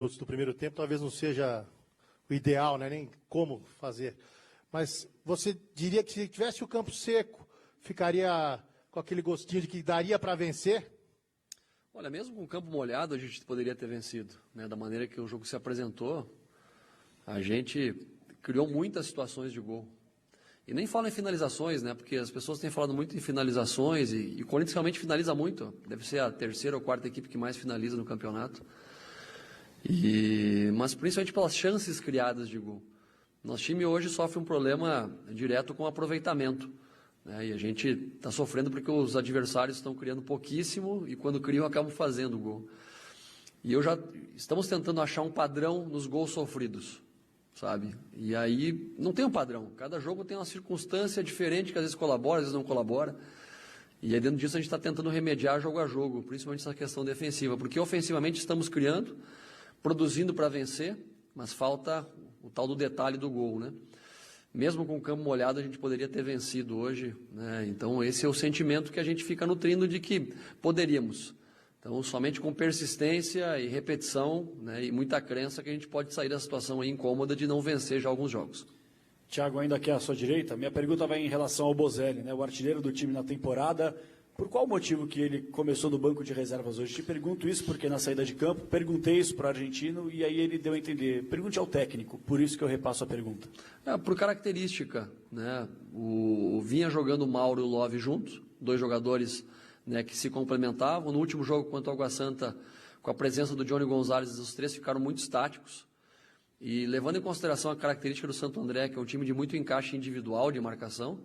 minutos do primeiro tempo talvez não seja o ideal, né? Nem como fazer. Mas você diria que se tivesse o campo seco, ficaria com aquele gostinho de que daria para vencer? Olha, mesmo com o campo molhado, a gente poderia ter vencido, né? Da maneira que o jogo se apresentou, a gente criou muitas situações de gol. E nem falo em finalizações, né? Porque as pessoas têm falado muito em finalizações e o Corinthians realmente finaliza muito. Deve ser a terceira ou quarta equipe que mais finaliza no campeonato. Mas principalmente pelas chances criadas de gol. Nosso time hoje sofre um problema direto com o aproveitamento, né? E a gente está sofrendo porque os adversários estão criando pouquíssimo e quando criam acabam fazendo gol. Estamos tentando achar um padrão nos gols sofridos, sabe? E aí não tem um padrão. Cada jogo tem uma circunstância diferente que às vezes colabora, às vezes não colabora. E aí dentro disso a gente está tentando remediar jogo a jogo, principalmente essa questão defensiva, porque ofensivamente estamos criando, produzindo para vencer, mas falta o tal do detalhe do gol, né? Mesmo com o campo molhado a gente poderia ter vencido hoje, né? Então esse é o sentimento que a gente fica nutrindo de que poderíamos. Então somente com persistência e repetição, né, e muita crença que a gente pode sair da situação aí incômoda de não vencer já alguns jogos. Thiago, ainda aqui à sua direita, minha pergunta vai em relação ao Bozelli, né, o artilheiro do time na temporada. Por qual motivo que ele começou no banco de reservas hoje? Te pergunto isso porque na saída de campo, perguntei isso para o argentino e aí ele deu a entender. Pergunte ao técnico, por isso que eu repasso a pergunta. Por característica, né? Vinha jogando o Mauro e o Love juntos, dois jogadores, né, que se complementavam. No último jogo contra o Água Santa, com a presença do Johnny Gonzalez, os três ficaram muito estáticos. E levando em consideração a característica do Santo André, que é um time de muito encaixe individual de marcação,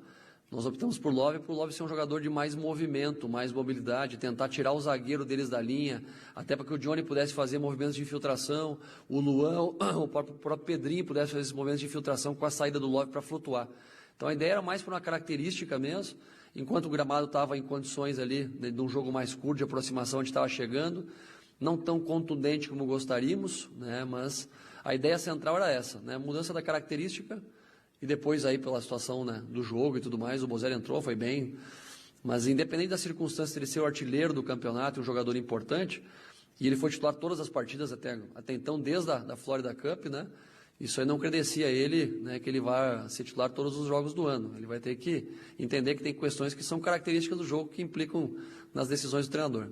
nós optamos por Love ser um jogador de mais movimento, mais mobilidade, tentar tirar o zagueiro deles da linha, até para que o Johnny pudesse fazer movimentos de infiltração, o Luan, o próprio Pedrinho pudesse fazer esses movimentos de infiltração com a saída do Love para flutuar. Então a ideia era mais por uma característica mesmo, enquanto o gramado estava em condições ali, de um jogo mais curto, de aproximação, a gente estava chegando, não tão contundente como gostaríamos, né, mas a ideia central era essa, né, mudança da característica. E depois aí pela situação, né, do jogo e tudo mais, o Bozelli entrou, foi bem. Mas independente da circunstância de ele ser o artilheiro do campeonato, um jogador importante, e ele foi titular todas as partidas até então, desde a Florida Cup, né, isso aí não credencia ele, né, que ele vai ser titular todos os jogos do ano. Ele vai ter que entender que tem questões que são características do jogo que implicam nas decisões do treinador.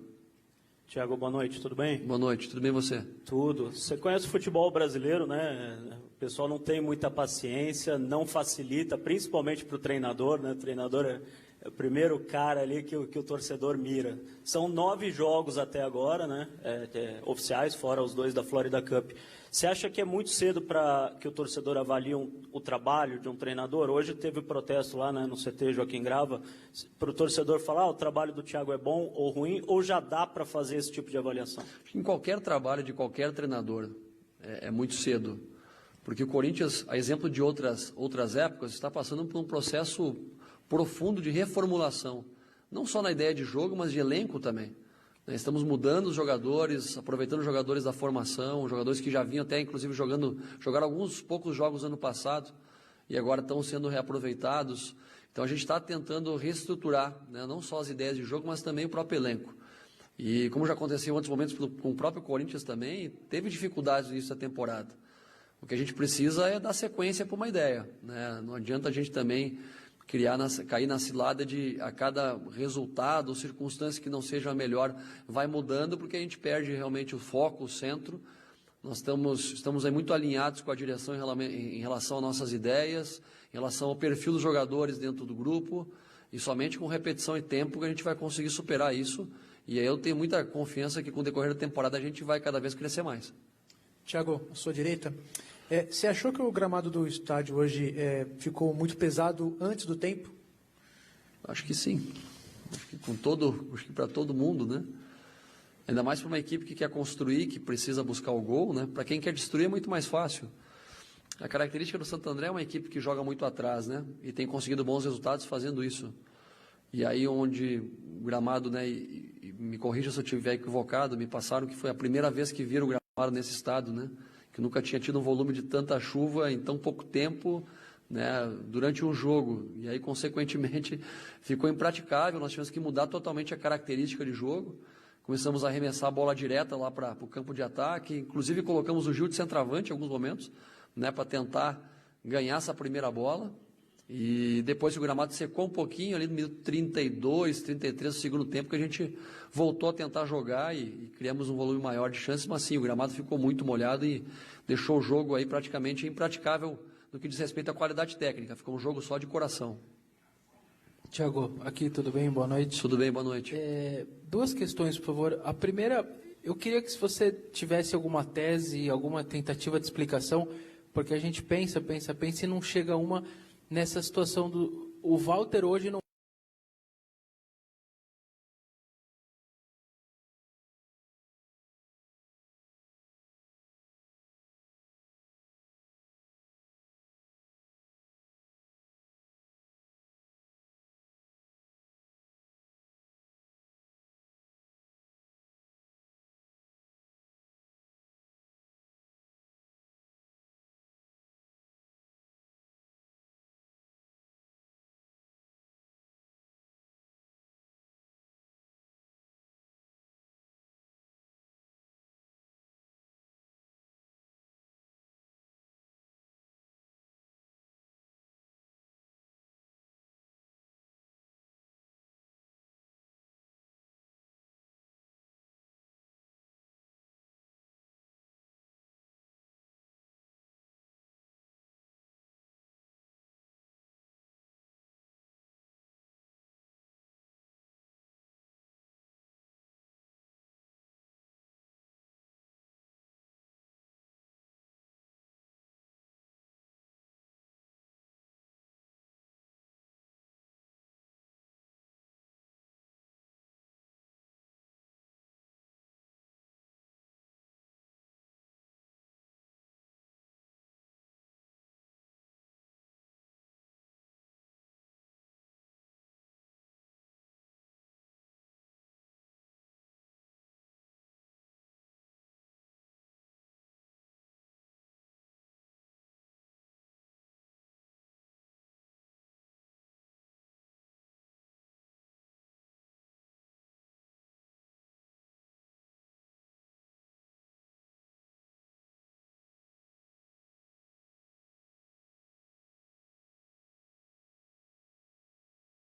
Thiago, boa noite, tudo bem? Boa noite, tudo bem você? Tudo. Você conhece o futebol brasileiro, né? O pessoal não tem muita paciência, não facilita, principalmente para o treinador, né? O treinador é o primeiro cara ali que o torcedor mira. São 9 jogos até agora, né? Oficiais, fora os 2 da Florida Cup. Você acha que é muito cedo para que o torcedor avalie o trabalho de um treinador? Hoje teve protesto lá, né, no CT Joaquim Grava, para o torcedor falar o trabalho do Thiago é bom ou ruim, ou já dá para fazer esse tipo de avaliação? Em qualquer trabalho de qualquer treinador é muito cedo, porque o Corinthians, a exemplo de outras épocas, está passando por um processo profundo de reformulação, não só na ideia de jogo, mas de elenco também. Estamos mudando os jogadores, aproveitando os jogadores da formação, jogadores que já vinham até inclusive jogaram alguns poucos jogos ano passado e agora estão sendo reaproveitados. Então a gente está tentando reestruturar, né, não só as ideias de jogo, mas também o próprio elenco. E como já aconteceu em outros momentos com o próprio Corinthians também, teve dificuldades no início da temporada. O que a gente precisa é dar sequência para uma ideia, né? Não adianta a gente também cair na cilada de a cada resultado ou circunstância que não seja a melhor, vai mudando, porque a gente perde realmente o foco, o centro. Nós estamos aí muito alinhados com a direção em relação às nossas ideias, em relação ao perfil dos jogadores dentro do grupo, e somente com repetição e tempo que a gente vai conseguir superar isso. E aí eu tenho muita confiança que com o decorrer da temporada a gente vai cada vez crescer mais. Thiago, à sua direita, você achou que o gramado do estádio hoje ficou muito pesado antes do tempo? Acho que sim. Acho que para todo mundo, né? Ainda mais para uma equipe que quer construir, que precisa buscar o gol, né? Para quem quer destruir é muito mais fácil. A característica do Santo André é uma equipe que joga muito atrás, né? E tem conseguido bons resultados fazendo isso. E aí onde o gramado, né? E me corrija se eu estiver equivocado, me passaram que foi a primeira vez que viram o gramado nesse estado, né? Que nunca tinha tido um volume de tanta chuva em tão pouco tempo, né, durante um jogo. E aí, consequentemente, ficou impraticável. Nós tivemos que mudar totalmente a característica de jogo. começamos a arremessar a bola direta lá para o campo de ataque, inclusive colocamos o Gil de centroavante em alguns momentos, né, para tentar ganhar essa primeira bola. E depois que o gramado secou um pouquinho, ali no minuto 32, 33 do segundo tempo, que a gente voltou a tentar jogar e criamos um volume maior de chances, mas sim, o gramado ficou muito molhado e deixou o jogo aí praticamente impraticável no que diz respeito à qualidade técnica. Ficou um jogo só de coração. Tiago, aqui tudo bem? Boa noite. Tudo bem, boa noite. Duas questões, por favor. A primeira, eu queria que se você tivesse alguma tese, alguma tentativa de explicação, porque a gente pensa e não chega a uma nessa situação do... O Walter hoje não...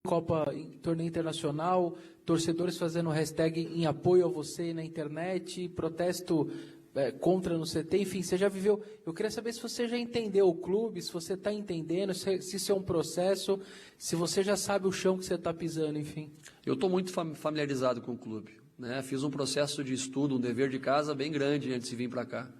Copa, torneio internacional, torcedores fazendo hashtag em apoio a você na internet, protesto contra no CT, enfim, você já viveu. Eu queria saber se você já entendeu o clube, se você está entendendo, se isso é um processo, se você já sabe o chão que você está pisando, enfim. Eu estou muito familiarizado com o clube, né? Fiz um processo de estudo, um dever de casa bem grande antes de vir para cá.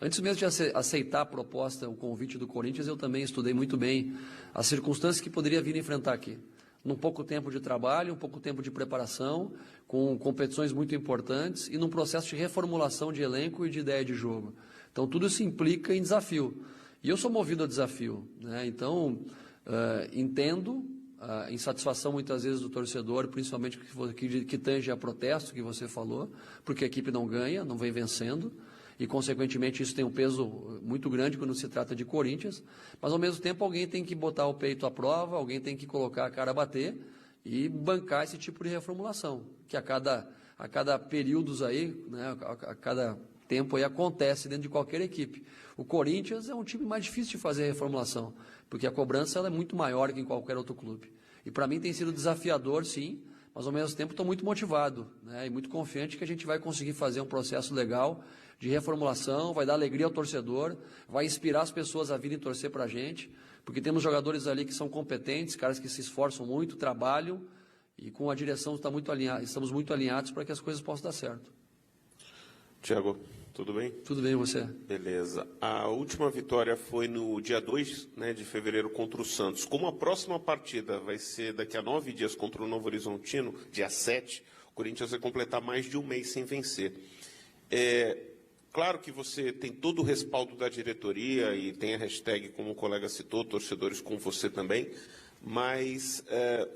Antes mesmo de aceitar a proposta, o convite do Corinthians, eu também estudei muito bem as circunstâncias que poderia vir a enfrentar aqui. Num pouco tempo de trabalho, um pouco tempo de preparação, com competições muito importantes e num processo de reformulação de elenco e de ideia de jogo. Então, tudo isso implica em desafio. E eu sou movido a desafio, né? Então, entendo a insatisfação muitas vezes do torcedor, principalmente que tange a protesto que você falou, porque a equipe não ganha, não vem vencendo. E, consequentemente, isso tem um peso muito grande quando se trata de Corinthians, mas, ao mesmo tempo, alguém tem que botar o peito à prova, alguém tem que colocar a cara a bater e bancar esse tipo de reformulação, que a cada períodos aí, né, a cada tempo aí acontece dentro de qualquer equipe. O Corinthians é um time mais difícil de fazer reformulação, porque a cobrança ela é muito maior que em qualquer outro clube. E, para mim, tem sido desafiador, sim, mas, ao mesmo tempo, estou muito motivado, né, e muito confiante que a gente vai conseguir fazer um processo legal de reformulação, vai dar alegria ao torcedor, vai inspirar as pessoas a virem torcer para a gente, porque temos jogadores ali que são competentes, caras que se esforçam muito, trabalham, e com a direção estamos muito alinhados para que as coisas possam dar certo. Tiago, tudo bem? Tudo bem, você? Beleza. A última vitória foi no dia 2, né, de fevereiro contra o Santos. Como a próxima partida vai ser daqui a 9 dias contra o Novo Horizontino, dia 7, o Corinthians vai completar mais de um mês sem vencer. Claro que você tem todo o respaldo da diretoria e tem a hashtag, como o colega citou, torcedores com você também, mas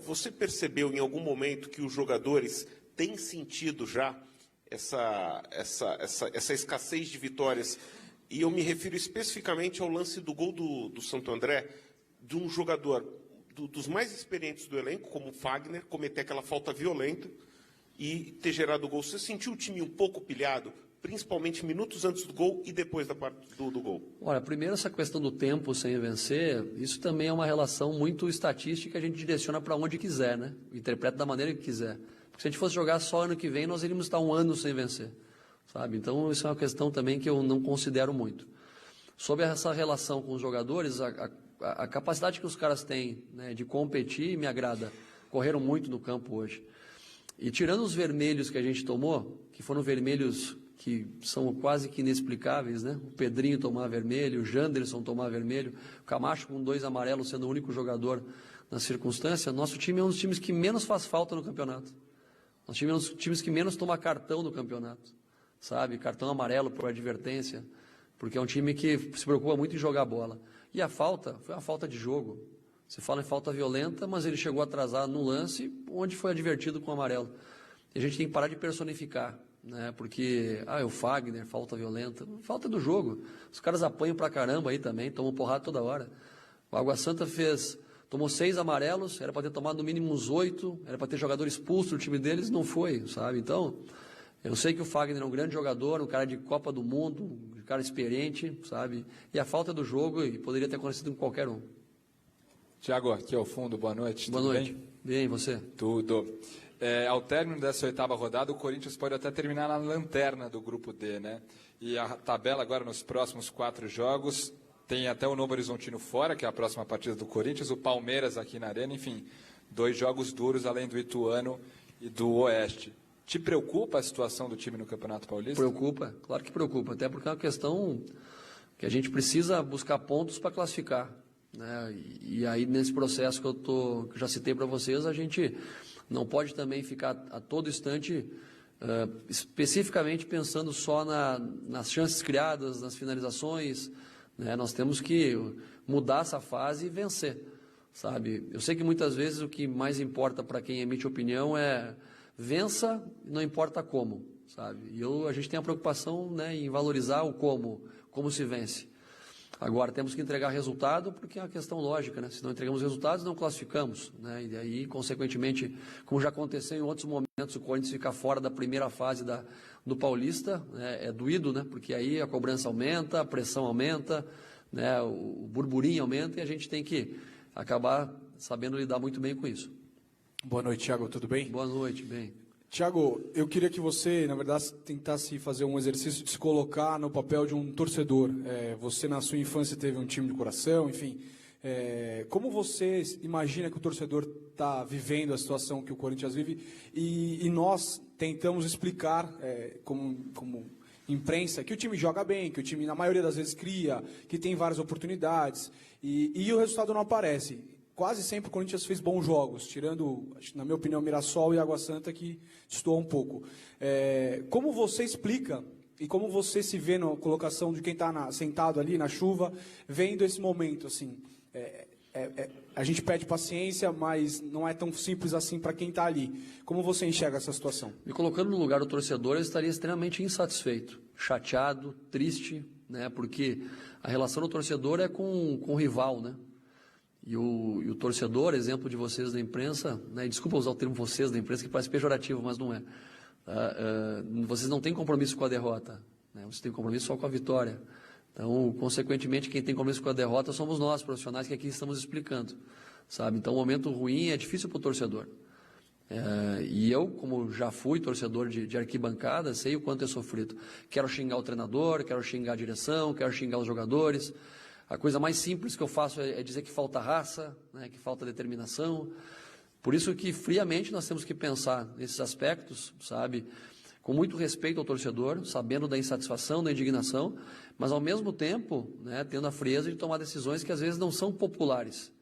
você percebeu em algum momento que os jogadores têm sentido já essa escassez de vitórias? E eu me refiro especificamente ao lance do gol do Santo André, de um jogador dos mais experientes do elenco, como o Fagner, cometer aquela falta violenta e ter gerado o gol. Você sentiu o time um pouco pilhado, principalmente minutos antes do gol e depois da parte do gol? Olha, primeiro essa questão do tempo sem vencer, isso também é uma relação muito estatística que a gente direciona para onde quiser, né? Interpreta da maneira que quiser. Porque se a gente fosse jogar só ano que vem, nós iríamos estar um ano sem vencer, sabe? Então, isso é uma questão também que eu não considero muito. Sobre essa relação com os jogadores, a capacidade que os caras têm, né, de competir me agrada. Correram muito no campo hoje. E tirando os vermelhos que a gente tomou, que foram vermelhos que são quase que inexplicáveis, né? O Pedrinho tomar vermelho, o Janderson tomar vermelho, o Camacho com 2 amarelos sendo o único jogador na circunstância, nosso time é um dos times que menos faz falta no campeonato. Nosso time é um dos times que menos toma cartão no campeonato, sabe? Cartão amarelo por advertência, porque é um time que se preocupa muito em jogar bola. E a falta foi uma falta de jogo. Você fala em falta violenta, mas ele chegou atrasado no lance, onde foi advertido com o amarelo. E a gente tem que parar de personificar, né? Porque, é o Fagner, falta violenta. Falta do jogo. Os caras apanham pra caramba aí também, tomam porrada toda hora. O Água Santa tomou 6 amarelos, era para ter tomado no mínimo uns 8, era para ter jogador expulso do time deles, não foi, sabe? Então, eu sei que o Fagner é um grande jogador, um cara de Copa do Mundo, um cara experiente, sabe? E a falta do jogo, e poderia ter acontecido com qualquer um. Tiago, aqui ao fundo, boa noite. Boa noite. Bem, você? Tudo. Ao término dessa 8ª rodada, o Corinthians pode até terminar na lanterna do Grupo D, né? E a tabela agora, nos próximos 4 jogos, tem até o Novo Horizontino fora, que é a próxima partida do Corinthians, o Palmeiras aqui na Arena, enfim, 2 jogos duros, além do Ituano e do Oeste. Te preocupa a situação do time no Campeonato Paulista? Preocupa, claro que preocupa, até porque é uma questão que a gente precisa buscar pontos para classificar, né? E aí, nesse processo que eu já citei para vocês, a gente não pode também ficar a todo instante especificamente pensando só nas chances criadas, nas finalizações, né? Nós temos que mudar essa fase e vencer, sabe? Eu sei que muitas vezes o que mais importa para quem emite opinião é vença, não importa como, sabe? E a gente tem a preocupação, né, em valorizar o como se vence. Agora, temos que entregar resultado, porque é uma questão lógica, né? Se não entregamos resultados, não classificamos, né? E aí, consequentemente, como já aconteceu em outros momentos, o Corinthians ficar fora da primeira fase do Paulista, né? É doído, né? Porque aí a cobrança aumenta, a pressão aumenta, né? O burburinho aumenta e a gente tem que acabar sabendo lidar muito bem com isso. Boa noite, Tiago, tudo bem? Boa noite, bem. Tiago, eu queria que você, na verdade, tentasse fazer um exercício de se colocar no papel de um torcedor. Você, na sua infância, teve um time de coração, enfim. Como você imagina que o torcedor está vivendo a situação que o Corinthians vive? E nós tentamos explicar, como imprensa, que o time joga bem, que o time, na maioria das vezes, cria, que tem várias oportunidades, e o resultado não aparece. Quase sempre o Corinthians fez bons jogos, tirando, na minha opinião, Mirassol e Água Santa, que destoou um pouco. Como você explica e como você se vê na colocação de quem está sentado ali na chuva, vendo esse momento? Assim, a gente pede paciência, mas não é tão simples assim para quem está ali. Como você enxerga essa situação? Me colocando no lugar do torcedor, eu estaria extremamente insatisfeito, chateado, triste, né? Porque a relação do torcedor é com o rival, né? E o torcedor, exemplo de vocês da imprensa, né, desculpa usar o termo vocês da imprensa, que parece pejorativo, mas não é. Vocês não têm compromisso com a derrota, né, vocês têm compromisso só com a vitória. Então, consequentemente, quem tem compromisso com a derrota somos nós, profissionais, que aqui estamos explicando, sabe? Então, o momento ruim é difícil para o torcedor. E eu, como já fui torcedor de arquibancada, sei o quanto é sofrido. Quero xingar o treinador, quero xingar a direção, quero xingar os jogadores. A coisa mais simples que eu faço é dizer que falta raça, né, que falta determinação. Por isso que, friamente, nós temos que pensar nesses aspectos, sabe, com muito respeito ao torcedor, sabendo da insatisfação, da indignação, mas, ao mesmo tempo, né, tendo a frieza de tomar decisões que, às vezes, não são populares,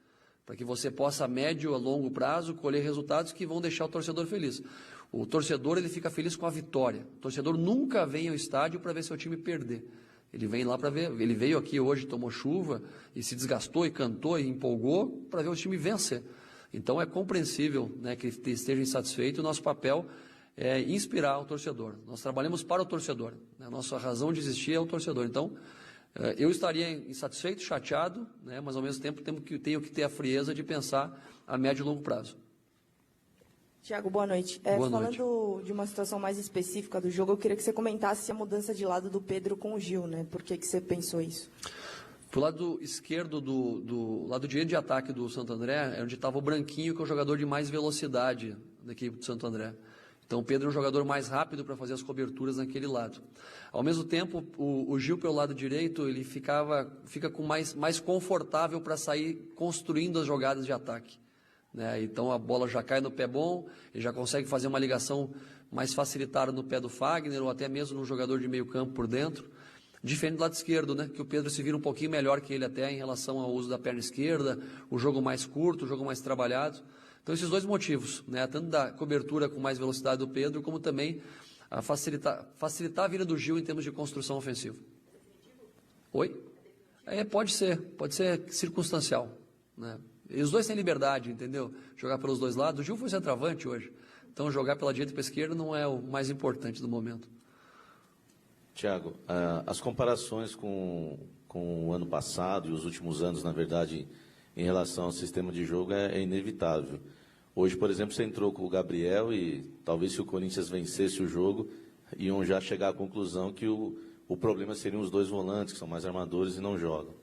para que você possa, a médio a longo prazo, colher resultados que vão deixar o torcedor feliz. O torcedor, ele fica feliz com a vitória. O torcedor nunca vem ao estádio para ver seu time perder. Ele vem lá para ver, ele veio aqui hoje, tomou chuva e se desgastou e cantou e empolgou para ver o time vencer. Então é compreensível, né, que ele esteja insatisfeito. O nosso papel é inspirar o torcedor. Nós trabalhamos para o torcedor, né? A nossa razão de existir é o torcedor. Então eu estaria insatisfeito, chateado, né, mas ao mesmo tempo tenho que ter a frieza de pensar a médio e longo prazo. Tiago, boa noite. Boa noite. Falando de uma situação mais específica do jogo, eu queria que você comentasse a mudança de lado do Pedro com o Gil, né? Por que você pensou isso? Pro lado esquerdo, do lado direito de ataque do Santo André, é onde estava o Branquinho, que é o jogador de mais velocidade da equipe do Santo André. Então o Pedro é um jogador mais rápido para fazer as coberturas naquele lado. Ao mesmo tempo, o Gil pelo lado direito, ele fica com mais confortável para sair construindo as jogadas de ataque, né? Então a bola já cai no pé bom, ele já consegue fazer uma ligação mais facilitada no pé do Fagner, ou até mesmo no jogador de meio campo por dentro. Diferente do lado esquerdo, né? Que o Pedro se vira um pouquinho melhor que ele até em relação ao uso da perna esquerda, o jogo mais curto, o jogo mais trabalhado. Então, esses dois motivos, né? Tanto da cobertura com mais velocidade do Pedro, como também a facilitar a vida do Gil em termos de construção ofensiva. Oi? Pode ser circunstancial, né? E os dois têm liberdade, entendeu? Jogar pelos dois lados. O Gil foi centroavante hoje, então jogar pela direita e pela esquerda não é o mais importante do momento. Tiago, as comparações com o ano passado e os últimos anos, na verdade, em relação ao sistema de jogo é inevitável. Hoje, por exemplo, você entrou com o Gabriel e talvez se o Corinthians vencesse o jogo, iam já chegar à conclusão que o problema seriam os dois volantes, que são mais armadores e não jogam.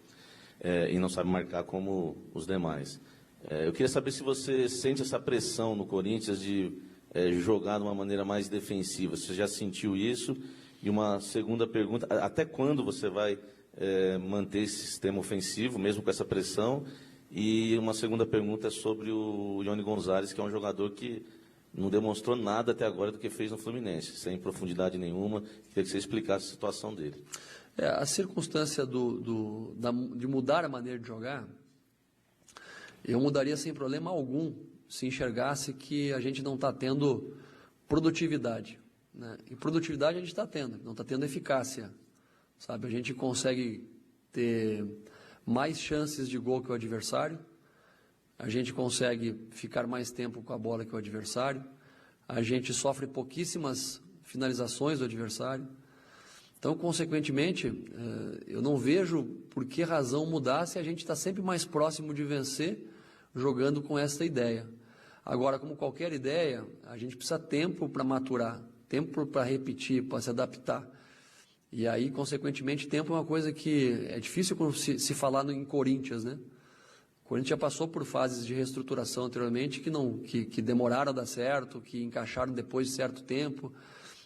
E não sabem marcar como os demais. Eu queria saber se você sente essa pressão no Corinthians de jogar de uma maneira mais defensiva. Você já sentiu isso? E uma segunda pergunta, até quando você vai manter esse sistema ofensivo, mesmo com essa pressão? E uma segunda pergunta é sobre o Johnny Gonzalez, que é um jogador que não demonstrou nada até agora do que fez no Fluminense, sem profundidade nenhuma. Queria que você explicasse a situação dele. A circunstância de mudar a maneira de jogar, eu mudaria sem problema algum, se enxergasse que a gente não está tendo produtividade, né? E produtividade a gente está tendo, não está tendo eficácia, sabe? A gente consegue ter mais chances de gol que o adversário, a gente consegue ficar mais tempo com a bola que o adversário, a gente sofre pouquíssimas finalizações do adversário. Então, consequentemente, eu não vejo por que razão mudar se a gente está sempre mais próximo de vencer jogando com essa ideia. Agora, como qualquer ideia, a gente precisa tempo para maturar, tempo para repetir, para se adaptar. E aí, consequentemente, tempo é uma coisa que é difícil quando se falar em Corinthians, né? O Corinthians já passou por fases de reestruturação anteriormente que demoraram a dar certo, que encaixaram depois de certo tempo.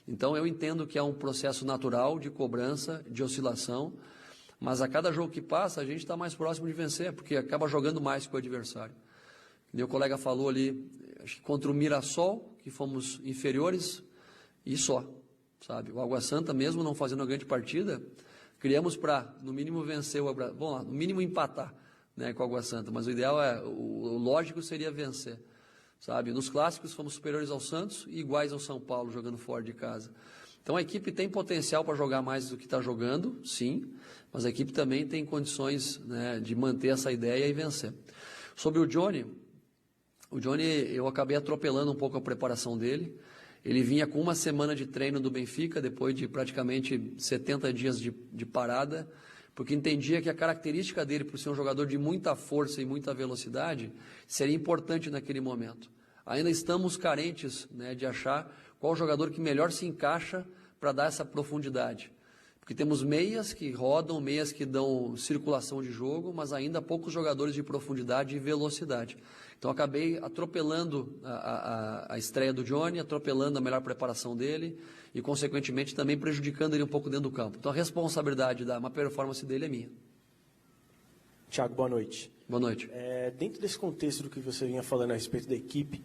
Então, eu entendo que é um processo natural de cobrança, de oscilação, mas a cada jogo que passa, a gente está mais próximo de vencer, porque acaba jogando mais que o adversário. O colega falou ali, acho que contra o Mirassol, que fomos inferiores, e só. Sabe? O Água Santa, mesmo não fazendo uma grande partida, criamos para, no mínimo, vencer o Água Santa. Vamos lá, no mínimo empatar, né, com o Água Santa, mas o ideal o lógico seria vencer. Sabe? Nos clássicos fomos superiores ao Santos e iguais ao São Paulo, jogando fora de casa. Então a equipe tem potencial para jogar mais do que está jogando, sim, mas a equipe também tem condições, né, de manter essa ideia e vencer. Sobre o Johnny eu acabei atropelando um pouco a preparação dele. Ele vinha com uma semana de treino do Benfica, depois de praticamente 70 dias de parada, porque entendia que a característica dele, por ser um jogador de muita força e muita velocidade, seria importante naquele momento. Ainda estamos carentes, né, de achar qual jogador que melhor se encaixa para dar essa profundidade. Porque temos meias que rodam, meias que dão circulação de jogo, mas ainda poucos jogadores de profundidade e velocidade. Então, acabei atropelando a estreia do Johnny, atropelando a melhor preparação dele e, consequentemente, também prejudicando ele um pouco dentro do campo. Então, a responsabilidade da má performance dele é minha. Tiago, boa noite. Boa noite. Dentro desse contexto do que você vinha falando a respeito da equipe,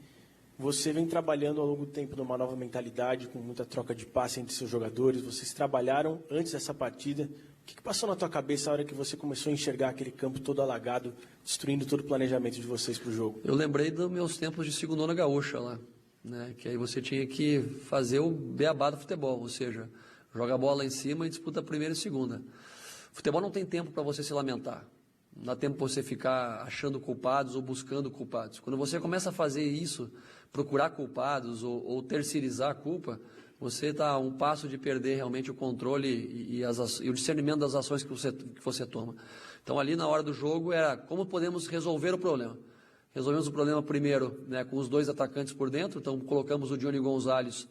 você vem trabalhando ao longo do tempo numa nova mentalidade, com muita troca de passe entre seus jogadores. Vocês trabalharam antes dessa partida. O que passou na tua cabeça a hora que você começou a enxergar aquele campo todo alagado, destruindo todo o planejamento de vocês para o jogo? Eu lembrei dos meus tempos de segundona gaúcha lá, né? Que aí você tinha que fazer o beabá do futebol, ou seja, joga a bola lá em cima e disputa a primeira e segunda. Futebol não tem tempo para você se lamentar. Não dá tempo para você ficar achando culpados ou buscando culpados. Quando você começa a fazer isso, procurar culpados ou terceirizar a culpa, você está a um passo de perder realmente o controle e o discernimento das ações que você toma. Então, ali na hora do jogo, era como podemos resolver o problema. Resolvemos o problema primeiro, né, com os 2 atacantes por dentro, então colocamos o Johnny Gonzalez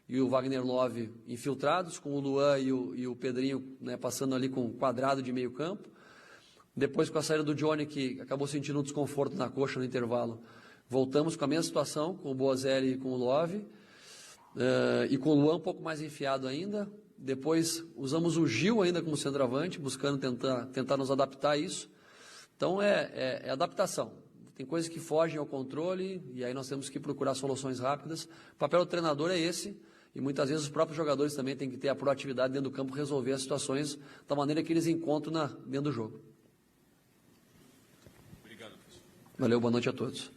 e o Wagner Love infiltrados, com o Luan e o Pedrinho, né, passando ali com um quadrado de meio campo. Depois, com a saída do Johnny, que acabou sentindo um desconforto na coxa no intervalo, voltamos com a mesma situação, com o Bozelli e com o Love, e com o Luan um pouco mais enfiado ainda. Depois, usamos o Gil ainda como centroavante, buscando tentar nos adaptar a isso. Então, é adaptação. Tem coisas que fogem ao controle, e aí nós temos que procurar soluções rápidas. O papel do treinador é esse, e muitas vezes os próprios jogadores também têm que ter a proatividade dentro do campo, resolver as situações da maneira que eles encontram dentro do jogo. Obrigado, professor. Valeu, boa noite a todos.